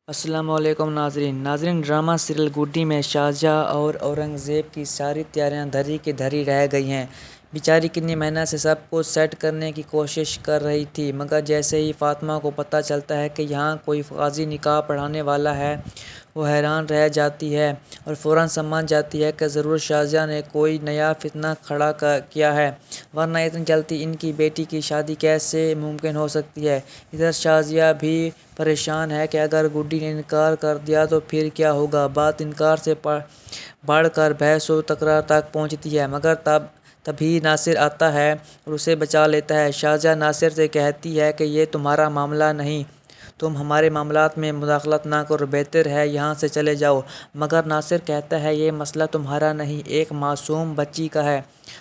السلام علیکم ناظرین ڈرامہ سیریل گڈی میں شاہجہاں اور اورنگزیب کی ساری تیاریاں دھری کی دھری رہ گئی ہیں۔ بیچاری کتنی محنت سے سب کچھ سیٹ کرنے کی کوشش کر رہی تھی، مگر جیسے ہی فاطمہ کو پتہ چلتا ہے کہ یہاں کوئی قاضی نکاح پڑھانے والا ہے، وہ حیران رہ جاتی ہے اور فوراً سمجھ جاتی ہے کہ ضرور شاہجہاں نے کوئی نیا فتنہ کھڑا کیا ہے، ورنہ اتنی جلدی ان کی بیٹی کی شادی کیسے ممکن ہو سکتی ہے۔ ادھر شازیہ بھی پریشان ہے کہ اگر گڈی نے انکار کر دیا تو پھر کیا ہوگا۔ بات انکار سے بڑھ کر بحث و تکرار تک پہنچتی ہے، مگر تبھی ناصر آتا ہے اور اسے بچا لیتا ہے۔ شازیہ ناصر سے کہتی ہے کہ یہ تمہارا معاملہ نہیں، تم ہمارے معاملات میں مداخلت نہ کرو، بہتر ہے یہاں سے چلے جاؤ، مگر ناصر کہتا ہے یہ مسئلہ تمہارا نہیں، ایک معصوم بچی کا ہے۔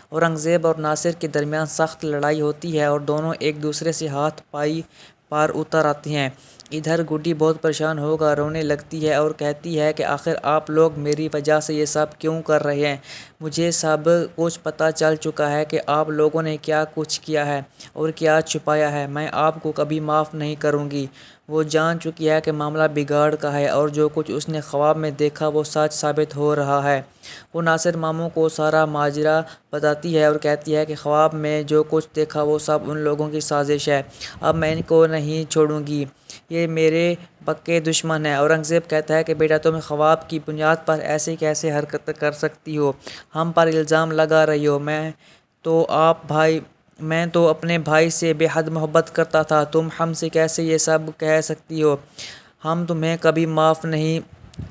اورنگزیب اور ناصر کے درمیان سخت لڑائی ہوتی ہے اور دونوں ایک دوسرے سے ہاتھ پائی پار اتر آتے ہیں۔ ادھر گڈی بہت پریشان ہو کر رونے لگتی ہے اور کہتی ہے کہ آخر آپ لوگ میری وجہ سے یہ سب کیوں کر رہے ہیں؟ مجھے سب کچھ پتہ چل چکا ہے کہ آپ لوگوں نے کیا کچھ کیا ہے اور کیا چھپایا ہے، میں آپ کو کبھی معاف نہیں کروں گی۔ وہ جان چکی ہے کہ معاملہ بگاڑ کا ہے اور جو کچھ اس نے خواب میں دیکھا وہ سچ ثابت ہو رہا ہے۔ وہ ناصر ماموں کو سارا ماجرا بتاتی ہے اور کہتی ہے کہ خواب میں جو کچھ دیکھا وہ سب ان لوگوں کی سازش ہے، اب میں ان کو نہیں چھوڑوں گی، یہ میرے پکے دشمن ہیں۔ اورنگزیب کہتا ہے کہ بیٹا تم خواب کی بنیاد پر ایسے کیسے حرکت کر سکتی ہو، ہم پر الزام لگا رہی ہو، میں تو اپنے بھائی سے بے حد محبت کرتا تھا، تم ہم سے کیسے یہ سب کہہ سکتی ہو، ہم تمہیں کبھی معاف نہیں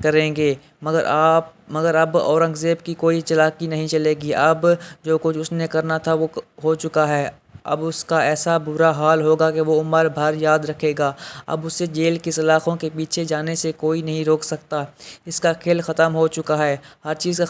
کریں گے۔ مگر اب اورنگزیب کی کوئی چالاکی نہیں چلے گی، اب جو کچھ اس نے کرنا تھا وہ ہو چکا ہے، اب اس کا ایسا برا حال ہوگا کہ وہ عمر بھر یاد رکھے گا، اب اسے جیل کی سلاخوں کے پیچھے جانے سے کوئی نہیں روک سکتا، اس کا کھیل ختم ہو چکا ہے، ہر چیز کا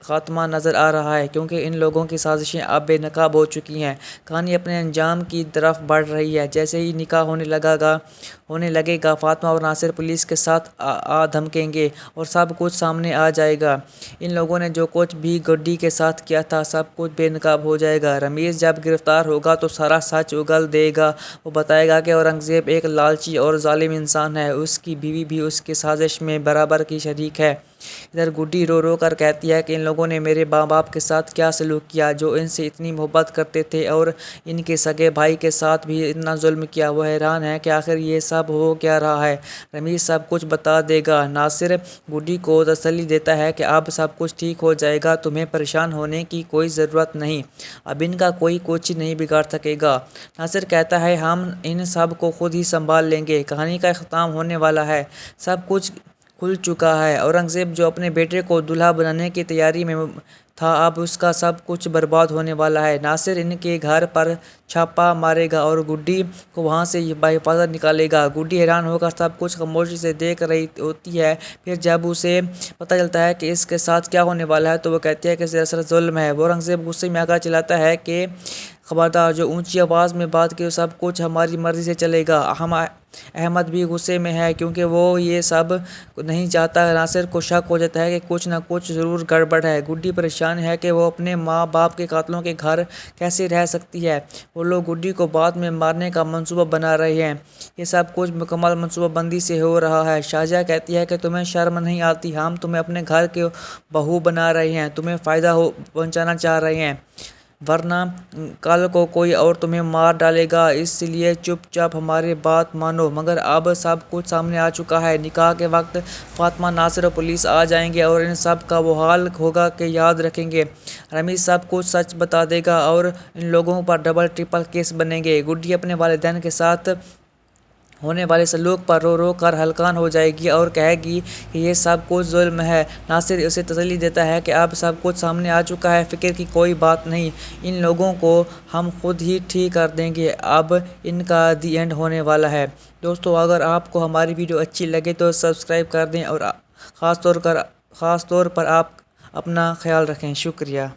خاتمہ نظر آ رہا ہے، کیونکہ ان لوگوں کی سازشیں اب بے نقاب ہو چکی ہیں۔ کہانی اپنے انجام کی طرف بڑھ رہی ہے، جیسے ہی نکاح ہونے لگے گا فاطمہ اور ناصر پولیس کے ساتھ آ دھمکیں گے اور سب کچھ سامنے آ جائے گا، ان لوگوں نے جو کچھ بھی گڈی کے ساتھ کیا تھا سب کچھ بے نقاب ہو جائے گا۔ رمیز جب گرفتار ہوگا تو سارا سچ اگل دے گا، وہ بتائے گا کہ اورنگزیب ایک لالچی اور ظالم انسان ہے، اس کی بیوی بھی اس کی سازش میں برابر کی شریک ہے۔ ادھر گڈی رو رو کر کہتی ہے کہ ان لوگوں نے میرے ماں باپ کے ساتھ کیا سلوک کیا، جو ان سے اتنی محبت کرتے تھے، اور ان کے سگے بھائی کے ساتھ بھی اتنا ظلم کیا، وہ حیران ہے کہ آخر یہ سب ہو کیا رہا ہے۔ رمیز سب کچھ بتا دے گا۔ ناصر گڈی کو تسلی دیتا ہے کہ اب سب کچھ ٹھیک ہو جائے گا، تمہیں پریشان ہونے کی کوئی ضرورت نہیں، اب ان کا کوئی کچھ نہیں بگاڑ سکے گا۔ ناصر کہتا ہے ہم ان سب کو خود ہی سنبھال لیں گے، کہانی کا اختتام ہونے والا ہے، سب کچھ کھل چکا ہے۔ اورنگزیب جو اپنے بیٹے کو دولہا بنانے کی تیاری میں تھا، اب اس کا سب کچھ برباد ہونے والا ہے۔ ناصر ان کے گھر پر چھاپہ مارے گا اور گڈی کو وہاں سے بحفاظت نکالے گا۔ گڈی حیران ہو کر سب کچھ خاموشی سے دیکھ رہی ہوتی ہے، پھر جب اسے پتہ چلتا ہے کہ اس کے ساتھ کیا ہونے والا ہے تو وہ کہتی ہے کہ دراصل ظلم ہے۔ اورنگزیب غصے میں آ کر چلاتا ہے کہ خبردار، جو اونچی آواز میں بات کی سب کچھ ہماری مرضی سے چلے گا۔ احمد بھی غصے میں ہے کیونکہ وہ یہ سب نہیں چاہتا۔ ناصر کو شک ہو جاتا ہے کہ کچھ نہ کچھ ضرور گڑبڑ ہے۔ گڈی پریشان ہے کہ وہ اپنے ماں باپ کے قاتلوں کے گھر کیسے رہ سکتی ہے، وہ لوگ گڈی کو بعد میں مارنے کا منصوبہ بنا رہے ہیں، یہ سب کچھ مکمل منصوبہ بندی سے ہو رہا ہے۔ شازیہ کہتی ہے کہ تمہیں شرم نہیں آتی، ہم تمہیں اپنے گھر کی بہو بنا رہے ہیں، تمہیں فائدہ پہنچانا چاہ رہے ہیں، ورنہ کل کو کوئی اور تمہیں مار ڈالے گا، اس لیے چپ چاپ ہماری بات مانو۔ مگر اب سب کچھ سامنے آ چکا ہے، نکاح کے وقت فاطمہ، ناصر اور پولیس آ جائیں گے اور ان سب کا وہ حال ہوگا کہ یاد رکھیں گے، رمیز سب کچھ سچ بتا دے گا اور ان لوگوں پر ڈبل ٹرپل کیس بنیں گے۔ گڈی اپنے والدین کے ساتھ ہونے والے سلوک پر رو رو کر ہلکان ہو جائے گی اور کہے گی کہ یہ سب کچھ ظلم ہے۔ ناصر اسے تسلی دیتا ہے کہ اب سب کچھ سامنے آ چکا ہے، فکر کی کوئی بات نہیں، ان لوگوں کو ہم خود ہی ٹھیک کر دیں گے، اب ان کا دی اینڈ ہونے والا ہے۔ دوستو، اگر آپ کو ہماری ویڈیو اچھی لگے تو سبسکرائب کر دیں اور خاص طور پر آپ اپنا خیال رکھیں۔ شکریہ۔